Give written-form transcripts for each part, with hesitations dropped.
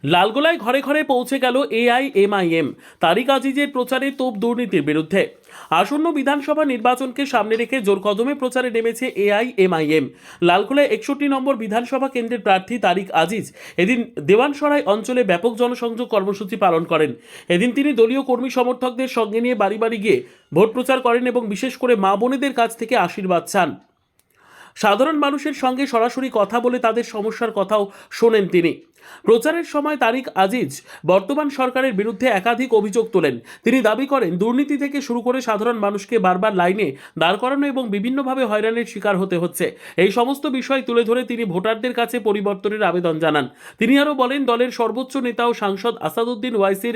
লালগোলায় ঘরে ঘরে পৌঁছে গেল এআইএমআইএম। তারিক আজিজের প্রচারে তোপ দুর্নীতির বিরুদ্ধে। আসন্ন বিধানসভা নির্বাচনকে সামনে রেখে জোর কদমে প্রচারে নেমেছে এআইএমআইএম। লালগোলায় 61 নম্বর বিধানসভা কেন্দ্রের প্রার্থী তারিক আজিজ এদিন দেওয়ানসরাই অঞ্চলে ব্যাপক জনসংযোগ কর্মসূচি পালন করেন। এদিন তিনি দলীয় কর্মী সমর্থকদের সঙ্গে নিয়ে বাড়ি বাড়ি গিয়ে ভোট প্রচার করেন এবং বিশেষ করে মা বোনেদের কাছ থেকে আশীর্বাদ চান। সাধারণ মানুষের সঙ্গে সরাসরি কথা বলে তাদের সমস্যার কথাও শোনেন তিনি। প্রচারের সময় তারিক আজিজ বর্তমান সরকারের বিরুদ্ধে একাধিক অভিযোগ তোলেন। তিনি দাবি করেন দুর্নীতি থেকে শুরু করে সাধারণ মানুষকে বারবার লাইনে দাঁড় করানো এবং বিভিন্নভাবে হয়রানির শিকার হতে হচ্ছে। এই সমস্ত বিষয় তুলে ধরে তিনি ভোটারদের কাছে পরিবর্তনের আবেদন জানান। তিনি আরও বলেন দলের সর্বোচ্চ নেতা ও সাংসদ আসাদুদ্দিন ওয়াইসির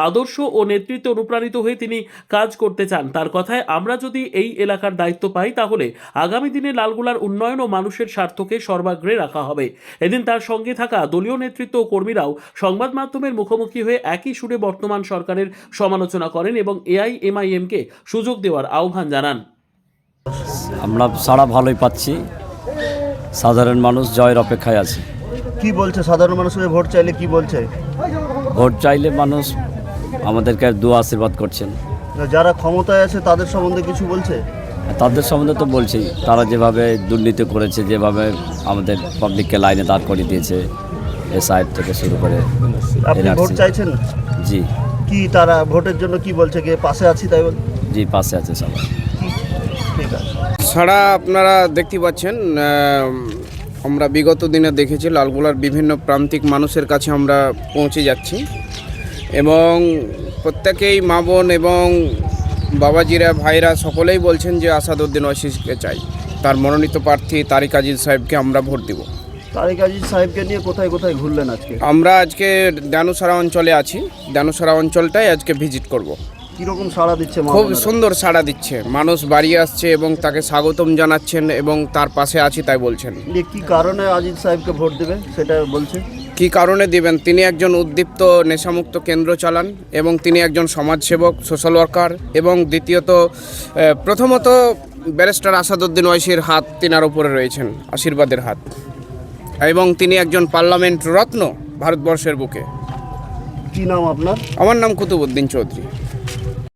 আদর্শ ও নেতৃত্বে অনুপ্রাণিত হয়ে তিনি কাজ করতে চান। তার কথায় আমরা যদি এই এলাকার দায়িত্ব পাই তাহলে আগামী দিনে লালগোলার উন্নয়ন ও মানুষের স্বার্থকে সর্বাগ্রে রাখা হবে। এদিন তার সঙ্গে থাকা দলীয় নেতৃত্ব ও কর্মীরাও সংবাদ মাধ্যমের মুখোমুখি হয়ে একই সুরে বর্তমান সরকারের সমালোচনা করেন এবং এআইএমআইএমকে সুযোগ দেওয়ার আহ্বান জানান। আমরা সাড়া ভালোই পাচ্ছি, সাধারণ মানুষ জয়ের অপেক্ষায় আছে। কি বলছে সাধারণ মানুষের ভোট চাইলে কি বলছে? ভোট চাইলে মানুষ আমাদেরকে দোয়া আশীর্বাদ করছেন। যারা ক্ষমতায় আছে তাদের সম্বন্ধে কিছু বলছে? তাদের সম্বন্ধে তো বলছেই, তারা যেভাবে দুর্নীতি করেছে, যেভাবে আমাদের পাবলিককে লাইনে দাঁড় করিয়ে দিয়েছে, এ সাইড থেকে শুরু করে। আপনি ভোট চাইছেন? জি। কি তারা ভোটের জন্য কি বলছে? কে পাশে আছি তাই বল? জি, পাশে আছে সবাই। ঠিক আছে। ছাড়া আপনারা দেখতে পাচ্ছেন, আমরা বিগত দিনে দেখেছি লালগোলার বিভিন্ন প্রান্তিক মানুষের কাছে আমরা পৌঁছে যাচ্ছি এবং প্রত্যেকেই মা বোন এবং বাবাজিরা ভাইরা সকলেই বলছেন যে আসাদুদ্দিন ওয়াইসিকে চাই, তার মনোনীত প্রার্থী তারিক আজিজ সাহেবকে আমরা ভোট দিব। তারিক আজিজ সাহেবকে নিয়ে কোথায় কোথায় ঘুরলেন আজকে? আমরা আজকে দেওয়ানসরা অঞ্চলে আছি, দেওয়ানসরা অঞ্চলটাই আজকে ভিজিট করব। কীরকম সাড়া দিচ্ছে? খুব সুন্দর সাড়া দিচ্ছে, মানুষ বাড়ি আসছে এবং তাকে স্বাগতম জানাচ্ছেন এবং তার পাশে আছি তাই বলছেন। কি কারণে আজিজ সাহেবকে ভোট দেবে সেটা বলছে? কি কারণে দিবেন? তিনি একজন উদ্দীপ্ত নেশামুক্ত কেন্দ্র চালান এবং তিনি একজন সমাজসেবক, সোশ্যাল ওয়ার্কার এবং দ্বিতীয়ত প্রথমত ব্যারিস্টার আসাদুদ্দিন ওয়াইসির হাত তিনার উপরে রয়েছেন, আশীর্বাদের হাত, এবং তিনি একজন পার্লামেন্ট রত্ন ভারতবর্ষের বুকে। কি নাম আপনার? আমার নাম কুতুবউদ্দিন চৌধুরী।